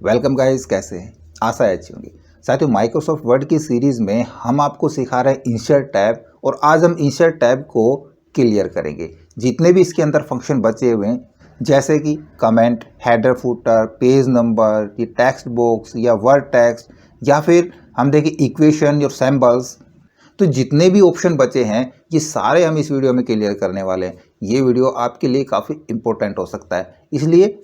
Welcome guys, कैसे हैं? आशा है अच्छी होंगी। साथियों, माइक्रोसॉफ्ट वर्ड की सीरीज़ में हम आपको सिखा रहे हैं इंसर्ट टैब, और आज हम इंसर्ट टैब को क्लियर करेंगे। जितने भी इसके अंदर फंक्शन बचे हुए हैं, जैसे कि comment, header, footer, page number, ये टेक्स्ट बॉक्स या वर्ड टेक्स्ट, या फिर हम देखें इक्वेशन और सिंबल्स, तो जितने भी ऑप्शन बचे हैं ये सारे हम इस वीडियो में क्लियर करने वाले हैं। ये वीडियो आपके लिए काफ़ी इंपॉर्टेंट हो सकता है, इसलिए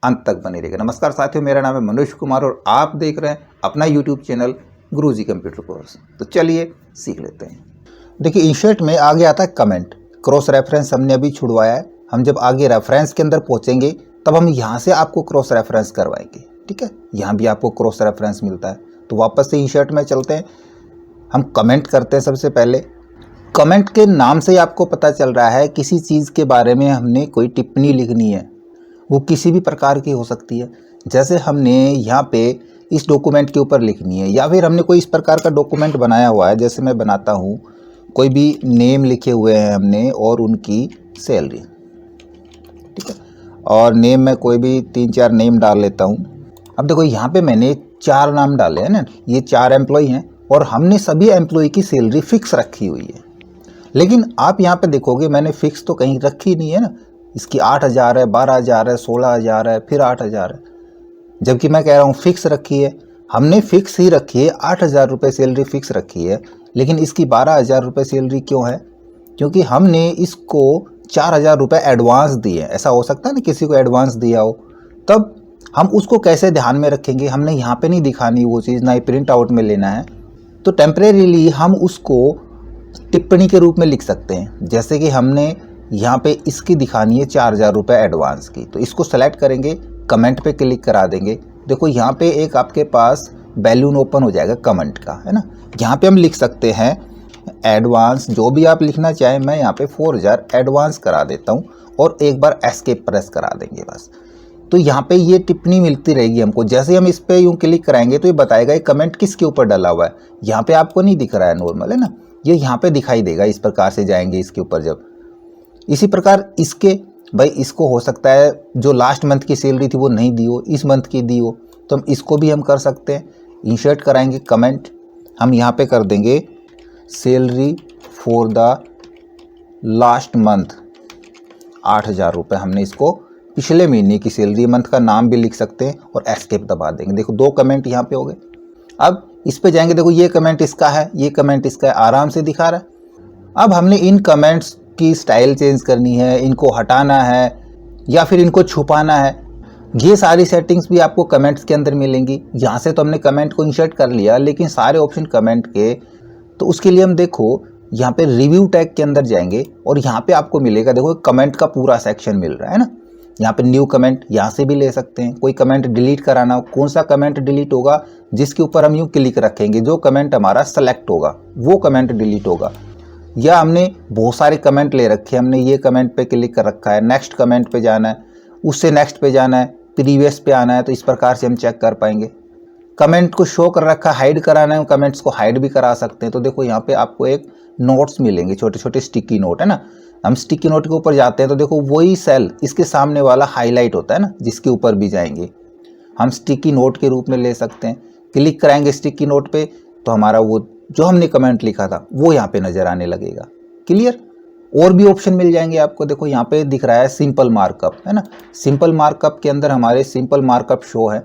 अंत तक बने रहिएगा। नमस्कार साथियों, मेरा नाम है मनोज कुमार और आप देख रहे हैं अपना यूट्यूब चैनल गुरुजी कंप्यूटर कोर्स। तो चलिए सीख लेते हैं। देखिए, इंसर्ट में आगे आता है कमेंट। क्रॉस रेफरेंस हमने अभी छुड़वाया है। हम जब आगे रेफरेंस के अंदर पहुंचेंगे तब हम यहाँ से आपको क्रॉस रेफरेंस करवाएंगे। ठीक है, यहाँ भी आपको क्रॉस रेफरेंस मिलता है। तो वापस से इंसर्ट में चलते हैं। हम कमेंट करते हैं। सबसे पहले कमेंट के नाम से ही आपको पता चल रहा है किसी चीज़ के बारे में हमने कोई टिप्पणी लिखनी है। वो किसी भी प्रकार की हो सकती है। जैसे हमने यहाँ पे इस डॉक्यूमेंट के ऊपर लिखनी है, या फिर हमने कोई इस प्रकार का डॉक्यूमेंट बनाया हुआ है। जैसे मैं बनाता हूँ, कोई भी नेम लिखे हुए हैं हमने और उनकी सैलरी। ठीक है, और नेम में कोई भी 3-4 नेम डाल लेता हूँ। अब देखो, यहाँ पे मैंने 4 नाम डाले हैं ना। ये 4 एम्प्लॉय हैं और हमने सभी एम्प्लॉय की सैलरी फिक्स रखी हुई है। लेकिन आप यहाँ पे देखोगे मैंने फिक्स तो कहीं रखी नहीं है ना। इसकी 8,000 है, 12,000 है, 16,000 है, फिर 8,000 है। जबकि मैं कह रहा हूँ फिक्स रखी है। हमने फिक्स ही रखी है, 8,000 रुपये सैलरी फिक्स रखी है। लेकिन इसकी 12,000 रुपये सैलरी क्यों है? क्योंकि हमने इसको 4,000 रुपये एडवांस दिए। ऐसा हो सकता है ना, किसी को एडवांस दिया हो, तब हम उसको कैसे ध्यान में रखेंगे? हमने यहाँ पे नहीं दिखानी वो चीज़, ना ही प्रिंट आउट में लेना है। तो टेम्परेरीली हम उसको टिप्पणी के रूप में लिख सकते हैं। जैसे कि हमने यहाँ पे इसकी दिखानी है 4,000 रुपये एडवांस की, तो इसको सेलेक्ट करेंगे, कमेंट पे क्लिक करा देंगे। देखो, यहाँ पे एक आपके पास बैलून ओपन हो जाएगा कमेंट का, है ना। यहाँ पे हम लिख सकते हैं एडवांस, जो भी आप लिखना चाहें। मैं यहाँ पे 4,000 एडवांस करा देता हूँ और एक बार एस्केप प्रेस करा देंगे बस। तो यहाँ पे ये टिप्पणी मिलती रहेगी हमको। जैसे हम इस पर यूँ क्लिक कराएंगे तो ये बताएगा ये कमेंट किसके ऊपर डला हुआ है। यहाँ पे आपको नहीं दिख रहा है, नॉर्मल है ना, ये यहाँ पे दिखाई देगा। इस प्रकार से जाएंगे इसके ऊपर जब, इसी प्रकार इसके, भाई इसको हो सकता है जो लास्ट मंथ की सैलरी थी वो नहीं दी हो, इस मंथ की दी हो, तो हम इसको भी हम कर सकते हैं। इंसर्ट कराएंगे कमेंट, हम यहाँ पे कर देंगे salary for the last month 8,000 रुपये। हमने इसको पिछले महीने की सैलरी, मंथ का नाम भी लिख सकते हैं और एस्केप दबा देंगे। देखो, 2 कमेंट यहाँ पे हो गए। अब इस पे जाएंगे, देखो ये कमेंट इसका है, ये कमेंट इसका है, आराम से दिखा रहा है। अब हमने इन कमेंट्स की स्टाइल चेंज करनी है, इनको हटाना है या फिर इनको छुपाना है। ये सारी सेटिंग्स भी आपको कमेंट्स के अंदर मिलेंगी। यहाँ से तो हमने कमेंट को इंसर्ट कर लिया, लेकिन सारे ऑप्शन कमेंट के, तो उसके लिए हम देखो यहाँ पे रिव्यू टैग के अंदर जाएंगे और यहाँ पे आपको मिलेगा, देखो कमेंट का पूरा सेक्शन मिल रहा है ना। यहाँ पे न्यू कमेंट यहाँ से भी ले सकते हैं। कोई कमेंट डिलीट कराना हो, कौन सा कमेंट डिलीट होगा, जिसके ऊपर हम यूँ क्लिक रखेंगे, जो कमेंट हमारा सेलेक्ट होगा वो कमेंट डिलीट होगा। या हमने बहुत सारे कमेंट ले रखे हैं, हमने ये कमेंट पे क्लिक कर रखा है, नेक्स्ट कमेंट पे जाना है, उससे नेक्स्ट पे जाना है, प्रीवियस पे आना है, तो इस प्रकार से हम चेक कर पाएंगे। कमेंट को शो कर रखा है, हाइड कराना है, कमेंट्स को हाइड भी करा सकते हैं। तो देखो, यहाँ पे आपको एक नोट्स मिलेंगे, छोटे छोटे स्टिकी नोट, है ना। हम स्टिकी नोट के ऊपर जाते हैं तो देखो वही सेल इसके सामने वाला हाईलाइट होता है ना, जिसके ऊपर भी जाएंगे हम स्टिकी नोट के रूप में ले सकते हैं। क्लिक कराएंगे स्टिकी नोट पे तो हमारा वो जो हमने कमेंट लिखा था वो यहाँ पे नज़र आने लगेगा। क्लियर? और भी ऑप्शन मिल जाएंगे आपको। देखो, यहाँ पे दिख रहा है सिंपल मार्कअप, है ना। सिंपल मार्कअप के अंदर हमारे सिंपल मार्कअप शो है।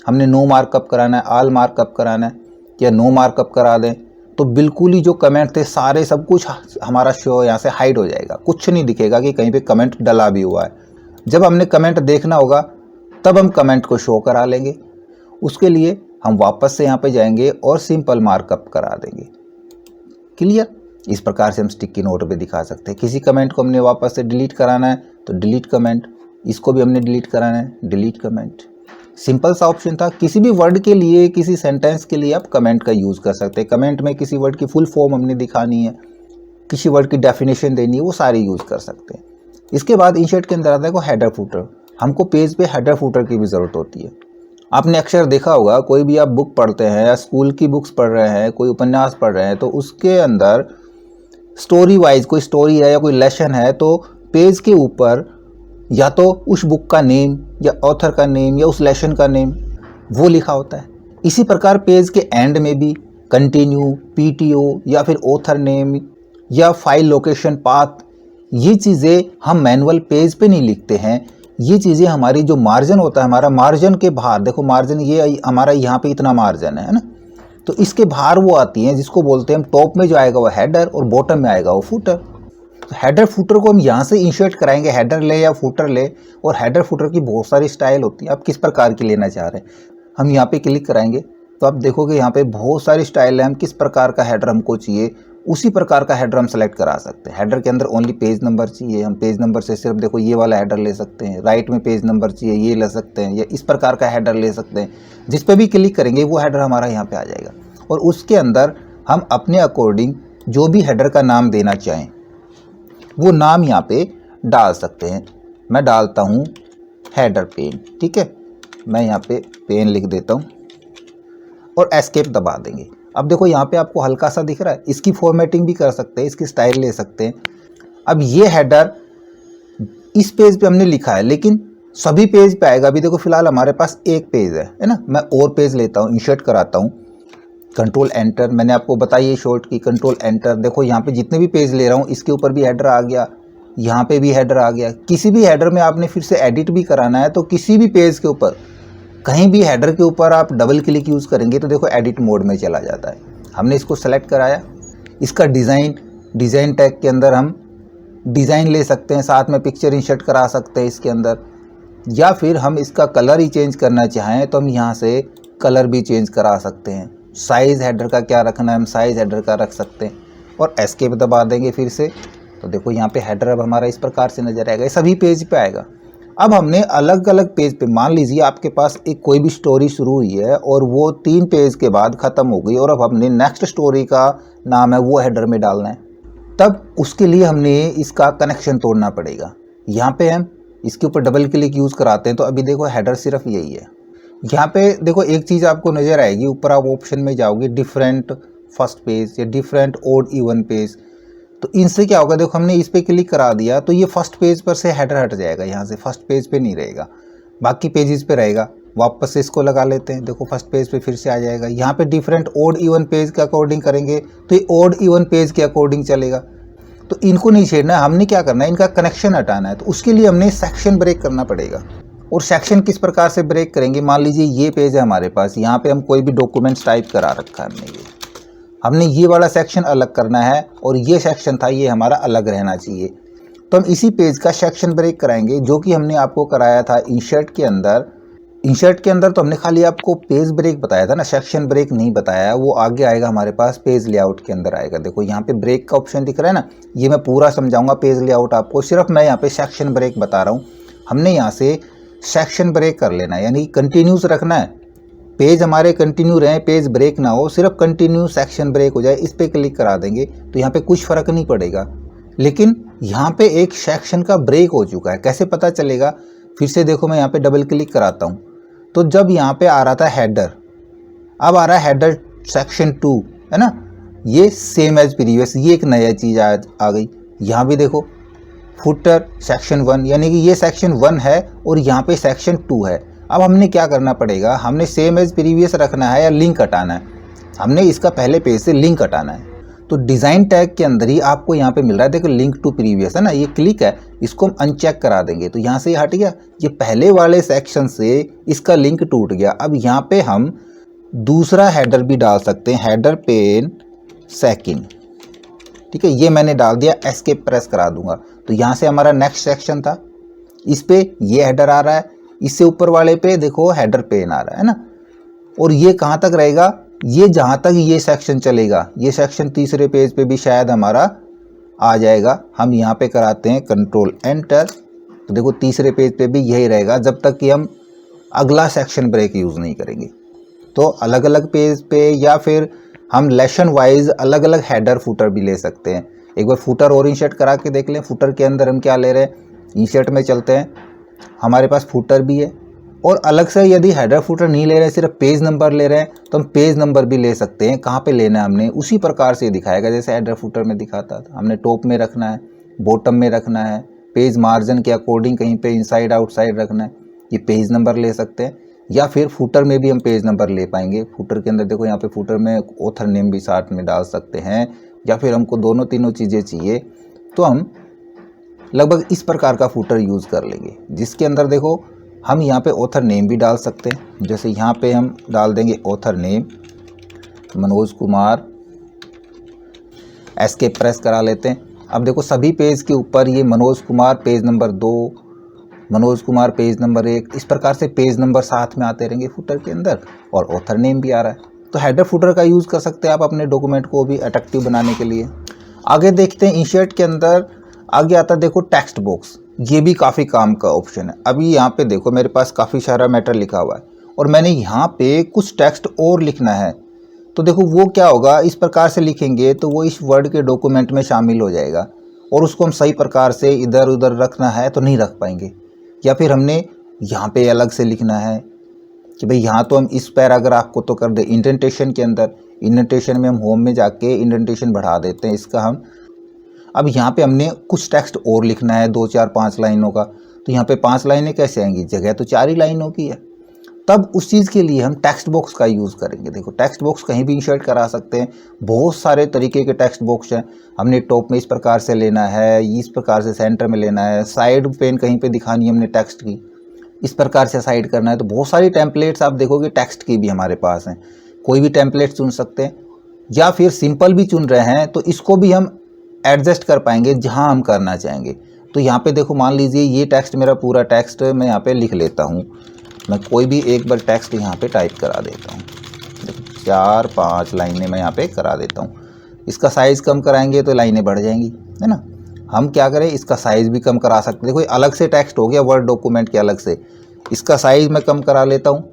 हमने नो मार्कअप कराना है, ऑल मार्कअप कराना है, या नो मार्कअप करा दें तो बिल्कुल ही जो कमेंट थे सारे, सब कुछ हमारा शो यहाँ से हाइड हो जाएगा। कुछ नहीं दिखेगा कि कहीं पे कमेंट डला भी हुआ है। जब हमने कमेंट देखना होगा तब हम कमेंट को शो करा लेंगे। उसके लिए हम वापस से यहाँ पे जाएंगे और सिंपल मार्कअप करा देंगे। क्लियर? इस प्रकार से हम स्टिकी नोट पे दिखा सकते हैं। किसी कमेंट को हमने वापस से डिलीट कराना है तो डिलीट कमेंट, इसको भी हमने डिलीट कराना है, डिलीट कमेंट। सिंपल सा ऑप्शन था। किसी भी वर्ड के लिए, किसी सेंटेंस के लिए आप कमेंट का यूज़ कर सकते हैं। कमेंट में किसी वर्ड की फुल फॉर्म हमने दिखानी है, किसी वर्ड की डेफिनेशन देनी है, वो सारी यूज़ कर सकते हैं। इसके बाद इंसर्ट के अंदर आता है को हेडर फुटर। हमको पेज पे हेडर फुटर की भी ज़रूरत होती है। आपने अक्सर देखा होगा, कोई भी आप बुक पढ़ते हैं या स्कूल की बुक्स पढ़ रहे हैं, कोई उपन्यास पढ़ रहे हैं, तो उसके अंदर स्टोरी वाइज कोई स्टोरी है या कोई लेसन है, तो पेज के ऊपर या तो उस बुक का नेम या ऑथर का नेम या उस लेसन का नेम वो लिखा होता है। इसी प्रकार पेज के एंड में भी कंटिन्यू, पीटीओ या फिर ऑथर नेम या फाइल लोकेशन पाथ, ये चीज़ें हम मैनुअल पेज पे नहीं लिखते हैं। ये चीज़ें हमारी जो मार्जिन होता है, हमारा मार्जिन के बाहर, देखो मार्जिन ये हमारा यहाँ पे इतना मार्जिन है ना, तो इसके बाहर वो आती हैं जिसको बोलते हैं हम, टॉप में जो आएगा वो हेडर और बॉटम में आएगा वो फुटर। तो हेडर फुटर को हम यहाँ से इंसर्ट कराएंगे, हेडर ले या फुटर ले। और हेडर फुटर की बहुत सारी स्टाइल होती है, आप किस प्रकार की लेना चाह रहे हैं। हम यहाँ पे क्लिक कराएंगे तो आप देखोगे यहाँ पे बहुत सारी स्टाइल है, हम किस प्रकार का हेडर हमको चाहिए उसी प्रकार का हेडर हम सेलेक्ट करा सकते हैं। हेडर के अंदर ओनली पेज नंबर चाहिए, हम पेज नंबर से सिर्फ देखो ये वाला हेडर ले सकते हैं। राइट में पेज नंबर चाहिए, ये ले सकते हैं, या इस प्रकार का हेडर ले सकते हैं। जिस पे भी क्लिक करेंगे वो हेडर हमारा यहाँ पे आ जाएगा। और उसके अंदर हम अपने अकॉर्डिंग जो भी हेडर का नाम देना चाहें वो नाम यहाँ पे डाल सकते हैं। मैं डालता हूँ हेडर पेन, ठीक है, मैं यहाँ पे पेन लिख देता हूँ और एस्केप दबा देंगे। अब देखो यहाँ पे आपको हल्का सा दिख रहा है, इसकी फॉर्मेटिंग भी कर सकते हैं, इसकी स्टाइल ले सकते हैं। अब ये हेडर इस पेज पे हमने लिखा है लेकिन सभी पेज पे आएगा। अभी देखो फिलहाल हमारे पास एक पेज है ना, मैं और पेज लेता हूँ, इंसर्ट कराता हूँ, कंट्रोल एंटर। मैंने आपको बताई है शॉर्ट की, कंट्रोल एंटर। देखो यहाँ पे जितने भी पेज ले रहा हूँ इसके ऊपर भी हेडर आ गया, यहाँ पे भी हेडर आ गया। किसी भी हेडर में आपने फिर से एडिट भी कराना है तो किसी भी पेज के ऊपर कहीं भी हेडर के ऊपर आप डबल क्लिक यूज़ करेंगे तो देखो एडिट मोड में चला जाता है। हमने इसको सेलेक्ट कराया, इसका डिज़ाइन टैग के अंदर हम डिज़ाइन ले सकते हैं, साथ में पिक्चर इंसर्ट करा सकते हैं इसके अंदर, या फिर हम इसका कलर ही चेंज करना चाहें तो हम यहाँ से कलर भी चेंज करा सकते हैं। साइज़ हेडर का क्या रखना है, हम साइज़ हेडर का रख सकते हैं और एस्केप दबा देंगे फिर से। तो देखो यहाँ पे हेडर अब हमारा इस प्रकार से नज़र आएगा, ये सभी पेज पे आएगा। अब हमने अलग अलग पेज पे, मान लीजिए आपके पास एक कोई भी स्टोरी शुरू हुई है और वो 3 पेज के बाद ख़त्म हो गई और अब हमने नेक्स्ट स्टोरी का नाम है वो हेडर में डालना है, तब उसके लिए हमने इसका कनेक्शन तोड़ना पड़ेगा। यहाँ पे हम इसके ऊपर डबल क्लिक यूज़ कराते हैं तो अभी देखो हेडर सिर्फ यही है। यहाँ पे देखो एक चीज़ आपको नज़र आएगी, ऊपर आप ऑप्शन में जाओगे डिफरेंट फर्स्ट पेज या डिफरेंट ओड इवन पेज, तो इनसे क्या होगा, देखो हमने इस पे क्लिक करा दिया तो ये फर्स्ट पेज पर से हेडर हट जाएगा, यहाँ से फर्स्ट पेज पे नहीं रहेगा, बाकी पेजेस पे रहेगा। वापस से इसको लगा लेते हैं, देखो फर्स्ट पेज पे फिर से आ जाएगा। यहाँ पे डिफरेंट ओड इवन पेज के अकॉर्डिंग करेंगे तो ये ओड इवन पेज के अकॉर्डिंग चलेगा। तो इनको नहीं छेड़ना है, हमने क्या करना है, इनका कनेक्शन हटाना है। तो उसके लिए हमने सेक्शन ब्रेक करना पड़ेगा। और सेक्शन किस प्रकार से ब्रेक करेंगे, मान लीजिए ये पेज है हमारे पास, यहाँ पे हम कोई भी डॉक्यूमेंट्स टाइप करा रखा है हमने ये वाला सेक्शन अलग करना है और ये सेक्शन था ये हमारा अलग रहना चाहिए। तो हम इसी पेज का सेक्शन ब्रेक कराएंगे जो कि हमने आपको कराया था इंसर्ट के अंदर। इंसर्ट के अंदर तो हमने खाली आपको पेज ब्रेक बताया था ना, सेक्शन ब्रेक नहीं बताया। वो आगे आएगा हमारे पास, पेज लेआउट के अंदर आएगा। देखो यहाँ पे ब्रेक का ऑप्शन दिख रहा है ना, ये मैं पूरा समझाऊंगा पेज लेआउट आपको, सिर्फ मैं यहाँ पे सेक्शन ब्रेक बता रहा हूँ। हमने यहाँ से सेक्शन ब्रेक कर लेना है, यानी कंटिन्यूस रखना है, पेज हमारे कंटिन्यू रहे, पेज ब्रेक ना हो, सिर्फ कंटिन्यू सेक्शन ब्रेक हो जाए। इस पे क्लिक करा देंगे तो यहाँ पे कुछ फ़र्क नहीं पड़ेगा। लेकिन यहाँ पे एक सेक्शन का ब्रेक हो चुका है, कैसे पता चलेगा, फिर से देखो मैं यहाँ पे डबल क्लिक कराता हूँ तो जब यहाँ पे आ रहा था हेडर, अब आ रहा है हेडर सेक्शन 2, है ना, ये सेम एज प्रीवियस, ये एक नया चीज़ आ गई। यहाँ भी देखो फुटर सेक्शन 1, यानी कि ये सेक्शन 1 है और यहाँ पे सेक्शन 2 है। अब हमने क्या करना पड़ेगा, हमने सेम एज प्रीवियस रखना है या लिंक हटाना है। हमने इसका पहले पेज से लिंक हटाना है। तो डिज़ाइन टैग के अंदर ही आपको यहाँ पे मिल रहा है, देखो लिंक टू प्रीवियस है ना, ये क्लिक है, इसको हम अनचेक करा देंगे तो यहाँ से ये हट गया। ये पहले वाले सेक्शन से इसका लिंक टूट गया। अब यहाँ पे हम दूसरा हेडर भी डाल सकते हैं, हेडर पेन सेकंड, ठीक है, ये मैंने डाल दिया, एस्केप प्रेस करा दूंगा तो यहाँ से हमारा नेक्स्ट सेक्शन था, इस पे ये हेडर आ रहा है, इससे ऊपर वाले पे देखो हेडर पेन आ रहा है ना। और ये कहाँ तक रहेगा, ये जहाँ तक ये सेक्शन चलेगा, ये सेक्शन तीसरे पेज पे भी शायद हमारा आ जाएगा। हम यहाँ पे कराते हैं कंट्रोल एंटर, तो देखो तीसरे पेज पे भी यही रहेगा जब तक कि हम अगला सेक्शन ब्रेक यूज़ नहीं करेंगे। तो अलग अलग पेज पे या फिर हम लेसन वाइज अलग अलग हेडर फुटर भी ले सकते हैं। एक बार फुटर और इंसर्ट करा के देख लें, फुटर के अंदर हम क्या ले रहे हैं, इंसर्ट में चलते हैं, हमारे पास फुटर भी है। और अलग से यदि हेडर फुटर नहीं ले रहे हैं, सिर्फ पेज नंबर ले रहे हैं तो हम पेज नंबर भी ले सकते हैं। कहाँ पे लेना है हमने, उसी प्रकार से दिखाएगा जैसे हेडर फुटर में दिखाता था। हमने टॉप में रखना है, बॉटम में रखना है, पेज मार्जिन के अकॉर्डिंग कहीं पे इनसाइड आउटसाइड रखना है, ये पेज नंबर ले सकते हैं। या फिर फुटर में भी हम पेज नंबर ले पाएंगे। फुटर के अंदर देखो यहाँ पे फुटर में ऑथर नेम भी साथ में डाल सकते हैं, या फिर हमको दोनों तीनों चीज़ें चाहिए तो हम लगभग इस प्रकार का फुटर यूज़ कर लेंगे, जिसके अंदर देखो हम यहाँ पे ऑथर नेम भी डाल सकते हैं। जैसे यहाँ पे हम डाल देंगे author name Manoj Kumar, escape press करा लेते हैं। अब देखो सभी पेज के ऊपर ये Manoj Kumar page number 2, Manoj Kumar page number 1, इस प्रकार से पेज नंबर साथ में आते रहेंगे फुटर के अंदर, और ऑथर नेम भी आ रहा है। तो हेडर फुटर का यूज़ कर सकते हैं आप अपने डॉक्यूमेंट को भी अट्रैक्टिव बनाने के लिए। आगे देखते हैं इंसर्ट के अंदर आगे आता है देखो टेक्स्ट बॉक्स, ये भी काफ़ी काम का ऑप्शन है। अभी यहाँ पे देखो मेरे पास काफ़ी सारा मैटर लिखा हुआ है और मैंने यहाँ पे कुछ टेक्स्ट और लिखना है, तो देखो वो क्या होगा, इस प्रकार से लिखेंगे तो वो इस वर्ड के डॉक्यूमेंट में शामिल हो जाएगा, और उसको हम सही प्रकार से इधर उधर रखना है तो नहीं रख पाएंगे। या फिर हमने यहाँ पे अलग से लिखना है कि भाई यहाँ तो हम इस पैराग्राफ को तो कर दे इंडेंटेशन के अंदर, इंडेंटेशन में हम होम में जाके इंडेंटेशन बढ़ा देते हैं इसका हम। अब यहाँ पे हमने कुछ टेक्स्ट और लिखना है 2 4 5 लाइनों का, तो यहाँ पे 5 लाइनें कैसे आएंगी, जगह तो 4 ही लाइनों की है। तब उस चीज़ के लिए हम टेक्स्ट बॉक्स का यूज़ करेंगे। देखो टेक्स्ट बॉक्स कहीं भी इंसर्ट करा सकते हैं, बहुत सारे तरीके के टेक्स्ट बॉक्स हैं। हमने टॉप में इस प्रकार से लेना है, इस प्रकार से सेंटर में लेना है, साइड पेन कहीं पे दिखानी है हमने टेक्स्ट की, इस प्रकार से साइड करना है। तो बहुत सारी टेम्पलेट्स आप देखोगे टेक्स्ट की भी हमारे पास हैं, कोई भी टेम्पलेट चुन सकते हैं, या फिर सिंपल भी चुन रहे हैं तो इसको भी हम एडजस्ट कर पाएंगे जहाँ हम करना चाहेंगे। तो यहाँ पे देखो मान लीजिए ये टेक्स्ट मेरा पूरा टेक्स्ट मैं यहाँ पे लिख लेता हूँ, मैं कोई भी एक बार टेक्स्ट यहाँ पे टाइप करा देता हूँ। देखो 4 5 लाइनें मैं यहाँ पे करा देता हूँ। इसका साइज़ कम कराएंगे तो लाइनें बढ़ जाएंगी, है ना। हम क्या करें, इसका साइज़ भी कम करा सकते हैं। देखो अलग से टेक्स्ट हो गया वर्ड डॉक्यूमेंट के अलग से, इसका साइज़ मैं कम करा लेता हूँ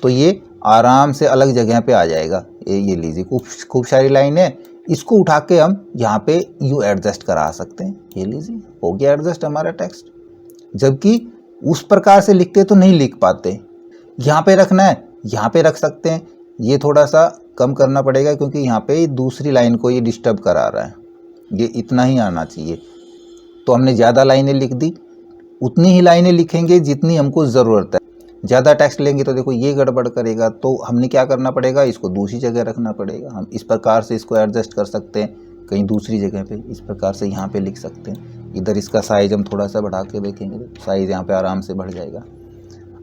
तो ये आराम से अलग जगह पे आ जाएगा। ये लीजिए खूब सारी लाइन है, इसको उठा के हम यहाँ पे यूँ एडजस्ट करा सकते हैं। ये लीजिए हो गया एडजस्ट हमारा टेक्स्ट, जबकि उस प्रकार से लिखते तो नहीं लिख पाते। यहाँ पे रखना है यहाँ पे रख सकते हैं, ये थोड़ा सा कम करना पड़ेगा क्योंकि यहाँ पे दूसरी लाइन को ये डिस्टर्ब करा रहा है, ये इतना ही आना चाहिए। तो हमने ज़्यादा लाइनें लिख दी, उतनी ही लाइनें लिखेंगे जितनी हमको ज़रूरत है। ज़्यादा टेक्स्ट लेंगे तो देखो ये गड़बड़ करेगा, तो हमने क्या करना पड़ेगा, इसको दूसरी जगह रखना पड़ेगा। हम इस प्रकार से इसको एडजस्ट कर सकते हैं कहीं दूसरी जगह पे, इस प्रकार से यहाँ पे लिख सकते हैं। इधर इसका साइज़ हम थोड़ा सा बढ़ा के देखेंगे तो साइज़ यहाँ पे आराम से बढ़ जाएगा।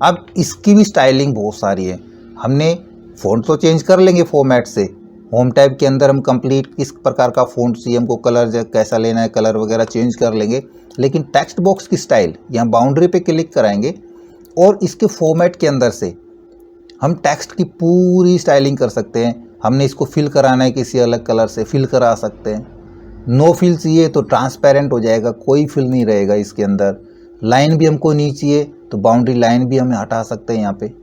अब इसकी भी स्टाइलिंग बहुत सारी है, हमने फ़ॉन्ट तो चेंज कर लेंगे फॉर्मेट से। होम टैब के अंदर हम कंप्लीट किस प्रकार का फ़ॉन्ट चाहिए हमको, कलर कैसा लेना है, कलर वगैरह चेंज कर लेंगे। लेकिन टेक्स्ट बॉक्स की स्टाइल यहाँ बाउंड्री पे क्लिक कराएंगे और इसके फॉर्मेट के अंदर से हम टेक्स्ट की पूरी स्टाइलिंग कर सकते हैं। हमने इसको फिल कराना है किसी अलग कलर से, फिल करा सकते हैं। नो फिल चाहिए तो ट्रांसपेरेंट हो जाएगा, कोई फिल नहीं रहेगा इसके अंदर। लाइन भी हमको नहीं चाहिए तो बाउंड्री लाइन भी हम हटा सकते हैं। यहाँ पे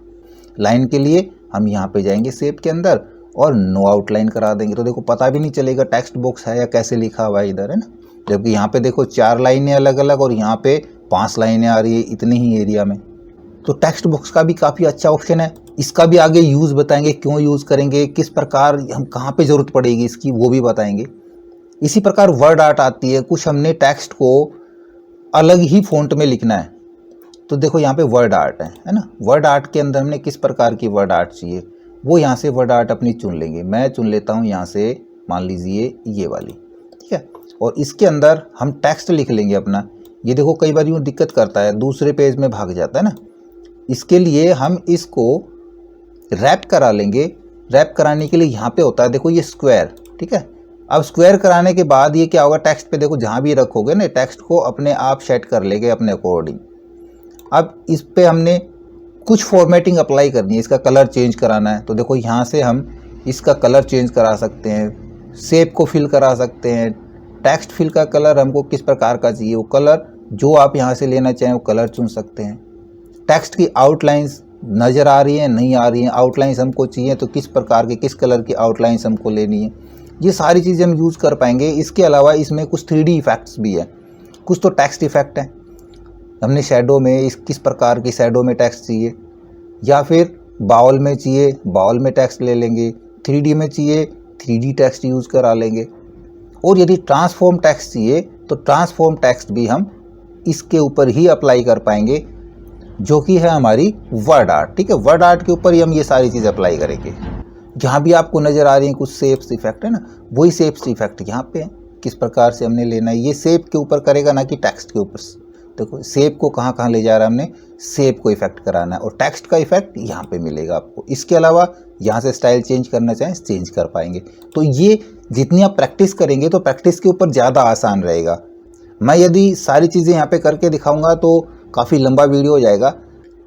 लाइन के लिए हम यहाँ पे जाएंगे शेप के अंदर और नो आउटलाइन करा देंगे, तो देखो पता भी नहीं चलेगा टेक्स्ट बॉक्स है या कैसे लिखा हुआ है इधर, है ना। जबकि यहाँ पे देखो 4 लाइनें अलग अलग और यहाँ पे 5 लाइनें आ रही है इतनी ही एरिया में। तो टेक्स्ट बॉक्स का भी काफ़ी अच्छा ऑप्शन है। इसका भी आगे यूज़ बताएंगे, क्यों यूज़ करेंगे, किस प्रकार हम कहाँ पे ज़रूरत पड़ेगी इसकी, वो भी बताएंगे। इसी प्रकार वर्ड आर्ट आती है, कुछ हमने टेक्स्ट को अलग ही फ़ॉन्ट में लिखना है तो देखो यहाँ पे वर्ड आर्ट है ना। वर्ड आर्ट के अंदर हमने किस प्रकार की वर्ड आर्ट चाहिए वो यहाँ से वर्ड आर्ट अपनी चुन लेंगे। मैं चुन लेता हूँ यहाँ से, मान लीजिए ये वाली, ठीक है। और इसके अंदर हम टेक्स्ट लिख लेंगे अपना। ये देखो कई बार यूँ दिक्कत करता है, दूसरे पेज में भाग जाता है ना। इसके लिए हम इसको रैप करा लेंगे। रैप कराने के लिए यहाँ पे होता है देखो ये स्क्वायर, ठीक है। अब स्क्वायर कराने के बाद ये क्या होगा, टेक्स्ट पे देखो जहाँ भी रखोगे ना टेक्स्ट को अपने आप सेट कर लेंगे अपने अकॉर्डिंग। अब इस पे हमने कुछ फॉर्मेटिंग अप्लाई करनी है, इसका कलर चेंज कराना है तो देखो यहाँ से हम इसका कलर चेंज करा सकते हैं, शेप को फिल करा सकते हैं। टेक्स्ट फिल का कलर हमको किस प्रकार का चाहिए, वो कलर जो आप यहाँ से लेना चाहें वो कलर चुन सकते हैं। टेक्स्ट की आउटलाइंस नज़र आ रही हैं नहीं आ रही हैं, आउटलाइंस हमको चाहिए तो किस प्रकार की किस कलर की आउटलाइंस हमको लेनी है, ये सारी चीज़ें हम यूज़ कर पाएंगे। इसके अलावा इसमें कुछ 3D इफ़ेक्ट्स भी है, कुछ तो टेक्स्ट इफ़ेक्ट है। हमने शैडो में इस किस प्रकार की शैडो में टेक्स्ट चाहिए, या फिर बाउल में चाहिए बाउल में टेक्स्ट ले लेंगे, 3D में चाहिए 3D टेक्स्ट यूज़ करा लेंगे। और यदि ट्रांसफॉर्म टेक्स्ट चाहिए तो ट्रांसफॉर्म टेक्स्ट भी हम इसके ऊपर ही अप्लाई कर पाएंगे। जो कि है हमारी वर्ड आर्ट। ठीक है, वर्ड आर्ट के ऊपर ही हम ये सारी चीज़ अप्लाई करेंगे। यहाँ भी आपको नज़र आ रही है कुछ शेप्स इफेक्ट है ना, वही शेप्स इफेक्ट यहाँ पे है। किस प्रकार से हमने लेना है, ये शेप के ऊपर करेगा ना कि टेक्स्ट के ऊपर। देखो शेप को कहाँ कहाँ ले जा रहा है हमने, शेप को इफेक्ट कराना है और टेक्स्ट का इफेक्ट यहाँ पे मिलेगा आपको। इसके अलावा यहाँ से स्टाइल चेंज करना चाहें चेंज कर पाएंगे। तो ये जितनी आप प्रैक्टिस करेंगे तो प्रैक्टिस के ऊपर ज़्यादा आसान रहेगा। मैं यदि सारी चीज़ें यहाँ पे करके दिखाऊंगा तो काफ़ी लंबा वीडियो हो जाएगा।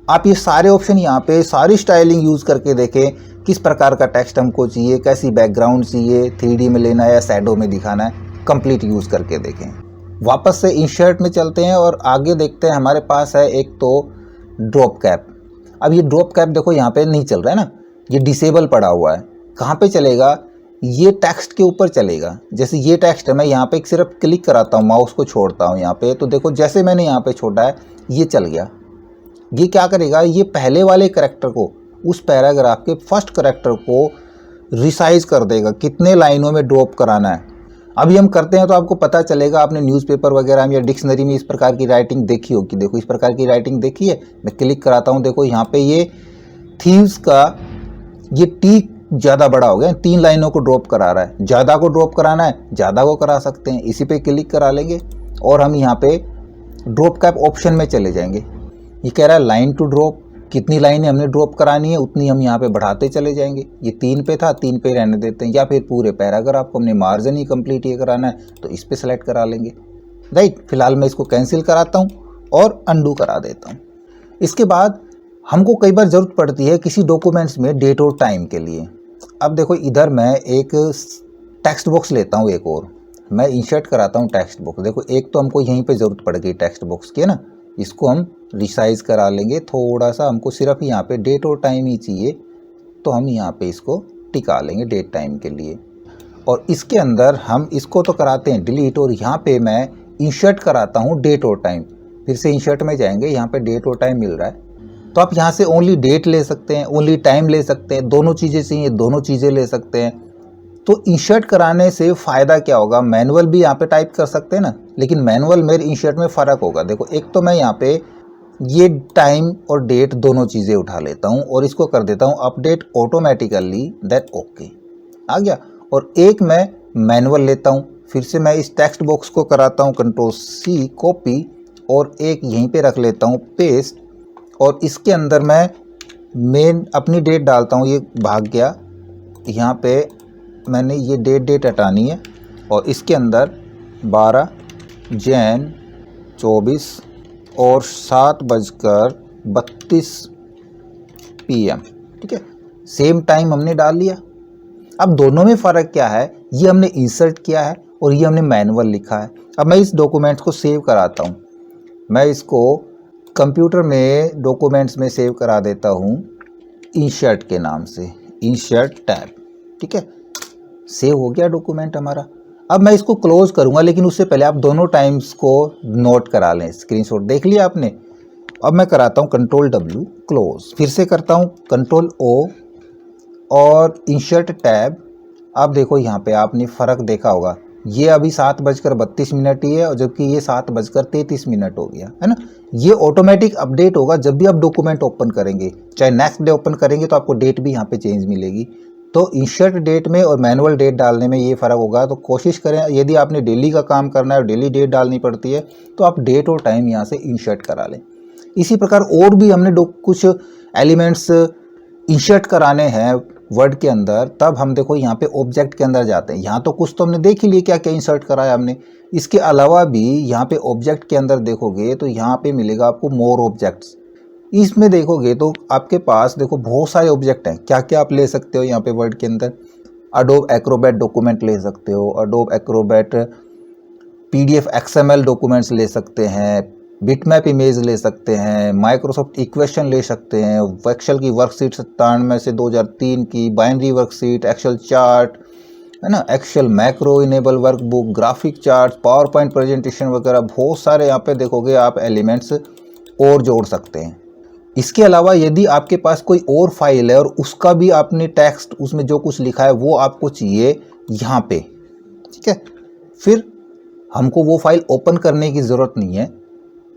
आप ये सारे ऑप्शन यहाँ पे सारी स्टाइलिंग यूज़ करके देखें, किस प्रकार का टेक्स्ट हमको चाहिए, कैसी बैकग्राउंड चाहिए, 3D में लेना है या शैडो में दिखाना है, कंप्लीट यूज़ करके देखें। वापस से इंसर्ट में चलते हैं और आगे देखते हैं। हमारे पास है एक तो ड्रॉप कैप। अब ये ड्रॉप कैप देखो यहाँ पे नहीं चल रहा है ना, ये डिसेबल पड़ा हुआ है। कहाँ पे चलेगा, ये टेक्स्ट के ऊपर चलेगा। जैसे ये टेक्स्ट है, मैं यहाँ पे सिर्फ क्लिक कराता हूँ, माउस को छोड़ता हूँ यहाँ पे, तो देखो जैसे मैंने यहाँ पे छोड़ा है ये चल गया। ये क्या करेगा, ये पहले वाले करैक्टर को, उस पैराग्राफ के फर्स्ट करैक्टर को रिसाइज कर देगा, कितने लाइनों में ड्रॉप कराना है। अभी हम करते हैं तो आपको पता चलेगा। आपने न्यूज़पेपर वगैरह में या डिक्शनरी में इस प्रकार की राइटिंग देखी होगी। देखो इस प्रकार की राइटिंग देखी है, मैं क्लिक कराता हूँ, देखो यहाँ पे ये थीव्स का ये टी ज़्यादा बड़ा हो गया, 3 लाइनों को ड्रॉप करा रहा है। ज़्यादा को ड्रॉप कराना है ज़्यादा को करा सकते हैं, इसी पे क्लिक करा लेंगे और हम यहाँ पे ड्रॉप कैप ऑप्शन में चले जाएंगे। ये कह रहा है लाइन टू ड्रॉप, कितनी लाइनें हमने ड्रॉप करानी है उतनी हम यहाँ पे बढ़ाते चले जाएंगे। ये 3 पे था, 3 पे रहने देते हैं, या फिर पूरे पैराग्राफ को हमने मार्जिन ही कंप्लीट ये कराना है तो इस पे सेलेक्ट करा लेंगे। राइट, फिलहाल मैं इसको कैंसिल कराता हूँ और अंडू करा देता हूँ। इसके बाद हमको कई बार ज़रूरत पड़ती है किसी डॉक्यूमेंट्स में डेट और टाइम के लिए। अब देखो इधर मैं एक टेक्स्ट बॉक्स लेता हूँ, एक और मैं इंसर्ट कराता हूँ टेक्स्ट बॉक्स। देखो एक तो हमको यहीं पे ज़रूरत पड़ गई टेक्स्ट बॉक्स की है ना, इसको हम रिसाइज करा लेंगे थोड़ा सा। हमको सिर्फ यहाँ पे डेट और टाइम ही चाहिए तो हम यहाँ पे इसको टिका लेंगे डेट टाइम के लिए। और इसके अंदर हम इसको तो कराते हैं डिलीट, और यहाँ पे मैं इंसर्ट कराता हूँ डेट और टाइम। फिर से इंसर्ट में जाएंगे, यहाँ पे डेट और टाइम मिल रहा है तो आप यहाँ से ओनली डेट ले सकते हैं, ओनली टाइम ले सकते हैं, दोनों चीज़ें चाहिए दोनों चीज़ें ले सकते हैं। तो इंसर्ट कराने से फ़ायदा क्या होगा, मैनुअल भी यहाँ पे टाइप कर सकते हैं ना, लेकिन मैनुअल में इंसर्ट में फ़र्क होगा। देखो एक तो मैं यहाँ पे ये टाइम और डेट दोनों चीज़ें उठा लेता हूँ और इसको कर देता हूँ अपडेट ऑटोमेटिकली, दैट ओके आ गया। और एक मैं मैनुअल लेता हूँ, फिर से मैं इस टेक्स्ट बॉक्स को कराता हूँ Ctrl+C कॉपी और एक यहीं पे रख लेता हूँ पेस्ट, और इसके अंदर मैं मेन अपनी डेट डालता हूँ। ये भाग गया, यहाँ पे मैंने ये डेट हटानी है और इसके अंदर 12 जैन 24 और 7:32 PM। ठीक है, सेम टाइम हमने डाल लिया। अब दोनों में फ़र्क क्या है, ये हमने इंसर्ट किया है और ये हमने मैनुअल लिखा है। अब मैं इस डॉक्यूमेंट्स को सेव कराता हूँ, मैं इसको कंप्यूटर में डॉक्यूमेंट्स में सेव करा देता हूँ इंसर्ट के नाम से, इंसर्ट टैब। ठीक है, सेव हो गया डॉक्यूमेंट हमारा। अब मैं इसको क्लोज करूँगा, लेकिन उससे पहले आप दोनों टाइम्स को नोट करा लें, स्क्रीनशॉट देख लिया आपने। अब मैं कराता हूँ Ctrl+W क्लोज, फिर से करता हूँ Ctrl+O और इंसर्ट टैब। अब देखो यहाँ पे आपने फ़र्क देखा होगा, ये अभी 7:32 ही है और जबकि ये 7:33 हो गया है ना। ये ऑटोमेटिक अपडेट होगा जब भी आप डॉक्यूमेंट ओपन करेंगे, चाहे नेक्स्ट डे ओपन करेंगे तो आपको डेट भी यहाँ पे चेंज मिलेगी। तो इंसर्ट डेट में और मैनुअल डेट डालने में ये फ़र्क होगा। तो कोशिश करें, यदि आपने डेली का काम करना है और डेली डेट डालनी पड़ती है तो आप डेट और टाइम यहाँ से इंसर्ट करा लें। इसी प्रकार और भी हमने कुछ एलिमेंट्स इंसर्ट कराने हैं वर्ड के अंदर, तब हम देखो यहाँ पे ऑब्जेक्ट के अंदर जाते हैं। यहाँ तो कुछ तो हमने देख ही लिया क्या क्या इंसर्ट कराया हमने। इसके अलावा भी यहाँ पे ऑब्जेक्ट के अंदर देखोगे तो यहाँ पे मिलेगा आपको मोर ऑब्जेक्ट्स। इसमें देखोगे तो आपके पास देखो बहुत सारे ऑब्जेक्ट हैं। क्या क्या आप ले सकते हो यहाँ पे वर्ड के अंदर, अडोब एक्रोबैट डॉक्यूमेंट ले सकते हो, Adobe Acrobat PDF XML documents ले सकते हैं, बिटमैप इमेज ले सकते हैं, माइक्रोसॉफ्ट इक्वेशन ले सकते हैं, एक्सेल की वर्कशीट 97 में से 2003 की, बाइनरी वर्कशीट, एक्सेल चार्ट है ना, excel macro enable workbook, graphic chart, power point presentation वगैरह बहुत सारे यहाँ पे देखोगे आप एलिमेंट्स और जोड़ सकते हैं। इसके अलावा यदि आपके पास कोई और फाइल है और उसका भी आपने टेक्स्ट उसमें जो कुछ लिखा है वो आपको चाहिए यहाँ पे, ठीक है, फिर हमको वो फाइल ओपन करने की ज़रूरत नहीं है,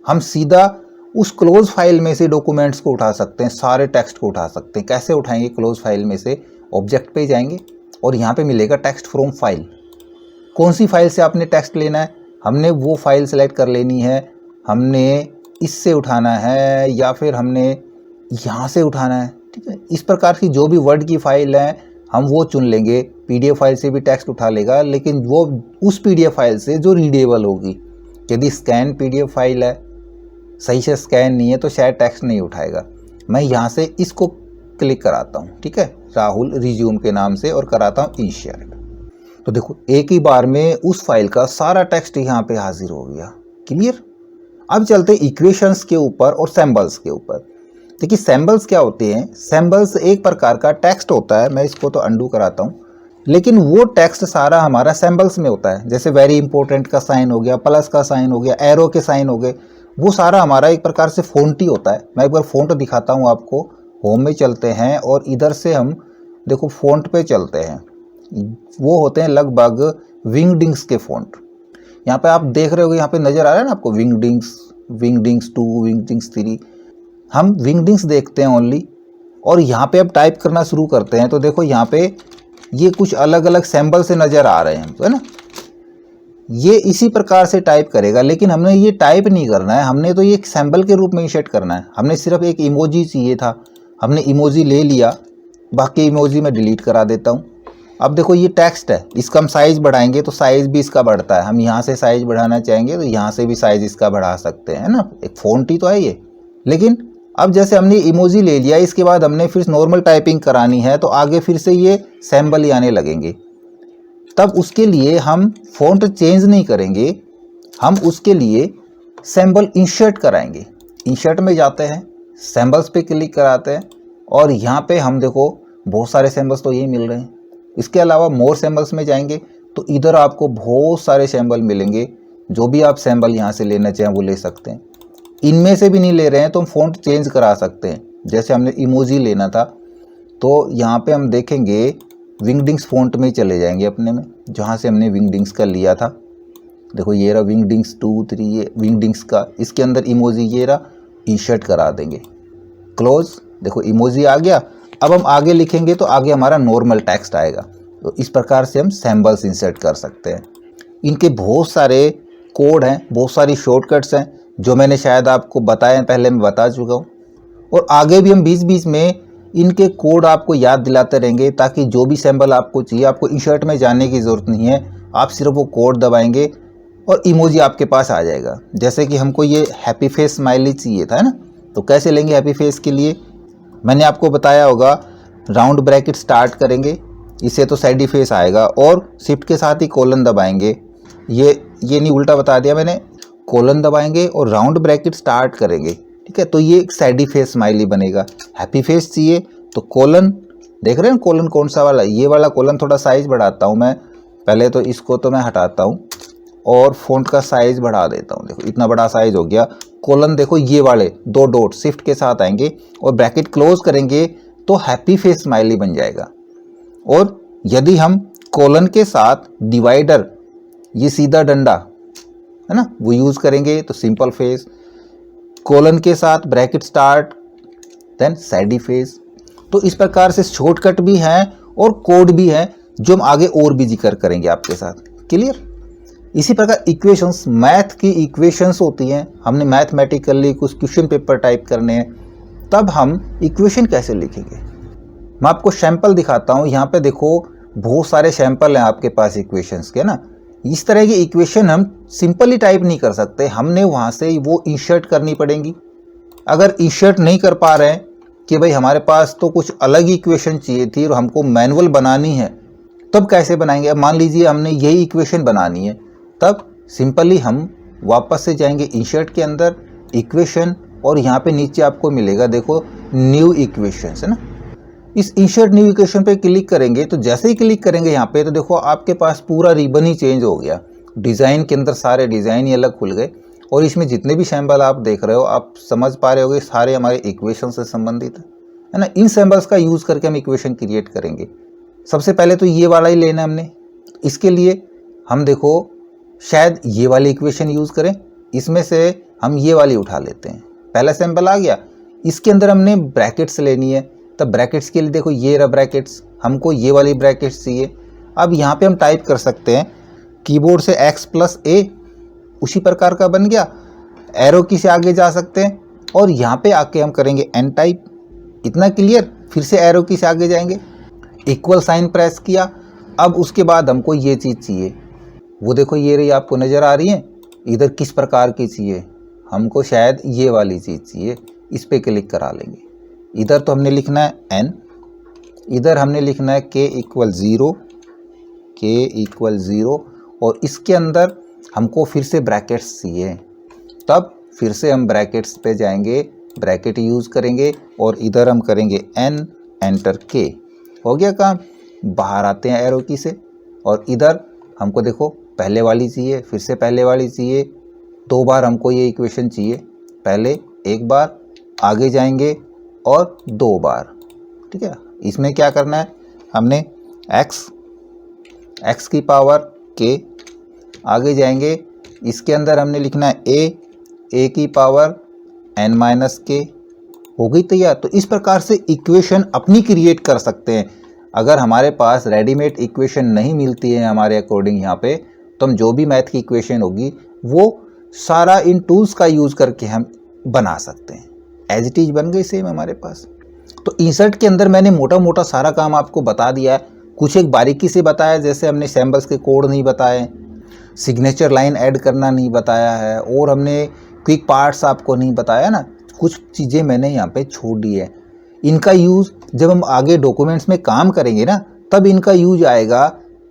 हम सीधा उस क्लोज फाइल में से डॉक्यूमेंट्स को उठा सकते हैं, सारे टेक्स्ट को उठा सकते हैं। कैसे उठाएंगे? क्लोज फाइल में से ऑब्जेक्ट पे जाएंगे और यहाँ पे मिलेगा टेक्स्ट फ्रॉम फाइल। कौन सी फाइल से आपने टेक्स्ट लेना है, हमने वो फाइल सेलेक्ट कर लेनी है, हमने इससे उठाना है या फिर हमने यहाँ से उठाना है, ठीक है। इस प्रकार की जो भी वर्ड की फाइल है हम वो चुन लेंगे। पीडीएफ फाइल से भी टेक्स्ट उठा लेगा, लेकिन वो उस पीडीएफ फाइल से जो रीडेबल होगी। यदि स्कैन पीडीएफ फाइल है, सही से स्कैन नहीं है, तो शायद टेक्स्ट नहीं उठाएगा। मैं यहाँ से इसको क्लिक कराता हूँ, ठीक है, राहुल रिज्यूम के नाम से, और कराता हूँ इंसर्ट। तो देखो एक ही बार में उस फाइल का सारा टेक्स्ट यहाँ पे हाजिर हो गया। क्लियर? अब चलते इक्वेशंस के ऊपर और सैम्बल्स के ऊपर। देखिए सैम्बल्स क्या होते हैं? सैम्बल्स एक प्रकार का टेक्स्ट होता है, मैं इसको तो अंडू कराता हूँ, लेकिन वो टेक्स्ट सारा हमारा सैम्बल्स में होता है। जैसे वेरी इंपॉर्टेंट का साइन हो गया, प्लस का साइन हो गया, एरो के साइन हो गए, वो सारा हमारा एक प्रकार से फ़ॉन्ट ही होता है। मैं एक बार फ़ॉन्ट दिखाता हूँ आपको। होम में चलते हैं और इधर से हम देखो फ़ॉन्ट पे चलते हैं। वो होते हैं लगभग विंगडिंग्स के फ़ॉन्ट। यहाँ पे आप देख रहे हो, यहाँ पे नज़र आ रहा है ना आपको, विंगडिंग्स, विंगडिंग्स 2, विंगडिंग्स 3। हम विंगडिंग्स देखते हैं ओनली, और यहाँ पे अब टाइप करना शुरू करते हैं तो देखो यहाँ पे ये कुछ अलग अलग सैम्बल से नज़र आ रहे हैं, है ना। ये इसी प्रकार से टाइप करेगा, लेकिन हमने ये टाइप नहीं करना है, हमने तो ये एक सैम्बल के रूप में इंसर्ट करना है। हमने सिर्फ एक इमोजी चाहिए था, हमने इमोजी ले लिया, बाकी इमोजी मैं डिलीट करा देता हूँ। अब देखो ये टेक्स्ट है, इसका हम साइज़ बढ़ाएंगे तो साइज़ भी इसका बढ़ता है। हम यहाँ से साइज़ बढ़ाना चाहेंगे तो यहाँ से भी साइज़ इसका बढ़ा सकते हैं, है ना। एक फ़ॉन्ट ही तो है ये। लेकिन अब जैसे हमने इमोजी ले लिया, इसके बाद हमने फिर नॉर्मल टाइपिंग करानी है, तो आगे फिर से ये सैम्बल ही आने लगेंगे। तब उसके लिए हम फ़ॉन्ट चेंज नहीं करेंगे, हम उसके लिए सैम्बल इंसर्ट कराएंगे। इंसर्ट में जाते हैं, सैम्बल्स पे क्लिक कराते हैं, और यहाँ पे हम देखो बहुत सारे सैम्बल्स तो यही मिल रहे हैं। इसके अलावा मोर सैम्बल्स में जाएंगे तो इधर आपको बहुत सारे सैम्बल मिलेंगे। जो भी आप सैम्बल यहाँ से लेना चाहें वो ले सकते हैं। इनमें से भी नहीं ले रहे हैं तो हम फ़ॉन्ट चेंज करा सकते हैं। जैसे हमने इमोजी लेना था तो यहाँ पे हम देखेंगे विंगडिंग्स फ़ॉन्ट में चले जाएंगे अपने में, जहाँ से हमने विंगडिंग्स का लिया था। देखो ये रहा विंगडिंग्स 2, 3, ये विंगडिंग्स का, इसके अंदर इमोजी ये रहा, इंसर्ट करा देंगे। क्लोज, देखो इमोजी आ गया। अब हम आगे लिखेंगे तो आगे हमारा नॉर्मल टेक्स्ट आएगा। तो इस प्रकार से हम सैम्बल्स इंसर्ट कर सकते हैं। इनके बहुत सारे कोड हैं, बहुत सारी शॉर्टकट्स हैं, जो मैंने शायद आपको बताए हैं, पहले मैं बता चुका हूँ। और आगे भी हम बीच बीच में इनके कोड आपको याद दिलाते रहेंगे, ताकि जो भी सैम्बल आपको चाहिए, आपको इंसर्ट में जाने की ज़रूरत नहीं है। आप सिर्फ वो कोड दबाएंगे और इमोजी आपके पास आ जाएगा। जैसे कि हमको ये हैप्पी फेस स्माइली चाहिए था, है ना। तो कैसे लेंगे हैप्पी फेस के लिए? मैंने आपको बताया होगा, राउंड ब्रैकेट स्टार्ट करेंगे, इससे तो सैडी फेस आएगा, और शिफ्ट के साथ ही कोलन दबाएंगे। ये नहीं उल्टा बता दिया मैंने। कोलन दबाएंगे और राउंड ब्रैकेट स्टार्ट करेंगे, ठीक है। तो ये एक सैडी फेस स्माइली बनेगा। हैप्पी फेस चाहिए तो कोलन, देख रहे हैं कोलन कौन सा वाला, ये वाला कोलन। थोड़ा साइज़ बढ़ाता हूँ मैं, पहले तो इसको तो मैं हटाता हूँ और फ़ॉन्ट का साइज़ बढ़ा देता हूँ। देखो इतना बड़ा साइज़ हो गया। कोलन देखो ये वाले 2 डॉट शिफ्ट के साथ आएंगे और ब्रैकेट क्लोज करेंगे तो हैप्पी फेस स्माइली बन जाएगा। और यदि हम कोलन के साथ डिवाइडर, ये सीधा डंडा है ना, वो यूज़ करेंगे तो सिंपल फेस। कोलन के साथ ब्रैकेट स्टार्ट, देन सैडी फेस। तो इस प्रकार से शॉर्टकट भी हैं और कोड भी हैं, जो हम आगे और भी जिक्र करेंगे आपके साथ। क्लियर? इसी प्रकार इक्वेशंस, मैथ की इक्वेशंस होती हैं। हमने मैथमेटिकली कुछ क्वेश्चन पेपर टाइप करने हैं, तब हम इक्वेशन कैसे लिखेंगे? मैं आपको सैंपल दिखाता हूँ। यहाँ पे देखो बहुत सारे सैंपल हैं आपके पास इक्वेशंस के ना। इस तरह की इक्वेशन हम सिंपली टाइप नहीं कर सकते, हमने वहाँ से वो इंसर्ट करनी पड़ेंगी। अगर इंसर्ट नहीं कर पा रहे हैं कि भाई हमारे पास तो कुछ अलग इक्वेशन चाहिए थी और हमको मैनुअल बनानी है, तब कैसे बनाएंगे? अब मान लीजिए हमने यही इक्वेशन बनानी है, तब सिंपली हम वापस से जाएंगे इंसर्ट के अंदर, इक्वेशन, और यहाँ पे नीचे आपको मिलेगा देखो न्यू इक्वेशंस, है ना। इस इंसर्ट न्यू इक्वेशन पे क्लिक करेंगे तो जैसे ही क्लिक करेंगे यहाँ पे, तो देखो आपके पास पूरा रिबन ही चेंज हो गया। डिज़ाइन के अंदर सारे डिज़ाइन ही अलग खुल गए, और इसमें जितने भी सैंपल आप देख रहे हो, आप समझ पा रहे होगे, सारे हमारे इक्वेशन से संबंधित है ना। इन सैंपल्स का यूज़ करके हम इक्वेशन क्रिएट करेंगे। सबसे पहले तो ये वाला ही लेना है हमने। इसके लिए हम देखो शायद ये वाली इक्वेशन यूज़ करें, इसमें से हम ये वाली उठा लेते हैं, पहला सैंपल आ गया, इसके अंदर हमने ब्रैकेट्स लेनी है। तब ब्रैकेट्स के लिए देखो ये रहा ब्रैकेट्स, हमको ये वाली ब्रैकेट्स चाहिए। अब यहाँ पे हम टाइप कर सकते हैं कीबोर्ड से x + a, उसी प्रकार का बन गया। एरो की से आगे जा सकते हैं और यहाँ पे आके हम करेंगे n टाइप, इतना क्लियर। फिर से एरो की से आगे जाएंगे, इक्वल साइन प्रेस किया। अब उसके बाद हमको ये चीज़ चाहिए, वो देखो ये रही, आपको नज़र आ रही है। इधर किस प्रकार की चाहिए, हमको शायद ये वाली चीज़ चाहिए, इस पर क्लिक करा लेंगे। इधर तो हमने लिखना है n, इधर हमने लिखना है k = 0 और इसके अंदर हमको फिर से ब्रैकेट्स चाहिए। तब फिर से हम ब्रैकेट्स पे जाएंगे, ब्रैकेट यूज़ करेंगे और इधर हम करेंगे n, एंटर k। हो गया काम। बाहर आते हैं एरो की से और इधर हमको देखो पहले वाली चाहिए, फिर से पहले वाली चाहिए, 2 बार हमको ये इक्वेशन चाहिए। पहले 1 बार, आगे जाएंगे और 2 बार, ठीक है। इसमें क्या करना है, हमने x की पावर k, आगे जाएंगे, इसके अंदर हमने लिखना है a की पावर n - k। हो गई तैयार। तो इस प्रकार से इक्वेशन अपनी क्रिएट कर सकते हैं। अगर हमारे पास रेडीमेड इक्वेशन नहीं मिलती है हमारे अकॉर्डिंग यहाँ पे, तो हम जो भी मैथ की इक्वेशन होगी वो सारा इन टूल्स का यूज़ करके हम बना सकते हैं। एज इट इज बन गई सेम हमारे पास। तो इंसर्ट के अंदर मैंने मोटा मोटा सारा काम आपको बता दिया है, कुछ एक बारीकी से बताया, जैसे हमने सैम्बल्स के कोड नहीं बताए, सिग्नेचर लाइन ऐड करना नहीं बताया है, और हमने क्विक पार्ट्स आपको नहीं बताया ना। कुछ चीज़ें मैंने यहाँ पे छोड़ दी है। इनका यूज़ जब हम आगे डॉक्यूमेंट्स में काम करेंगे ना, तब इनका यूज आएगा,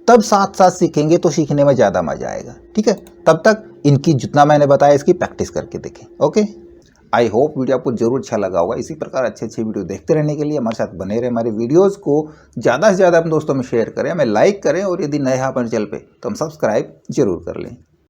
तब साथ साथ सीखेंगे तो सीखने में ज़्यादा मज़ा आएगा, ठीक है। तब तक इनकी जितना मैंने बताया इसकी प्रैक्टिस करके देखें। ओके, आई होप वीडियो आपको जरूर अच्छा लगा होगा। इसी प्रकार अच्छे अच्छे वीडियो देखते रहने के लिए हमारे साथ बने रहे। हमारे वीडियोज़ को ज़्यादा से ज़्यादा अपने दोस्तों में शेयर करें, हमें लाइक करें, और यदि नए हैं हमारे चैनल पे तो हम सब्सक्राइब जरूर कर लें।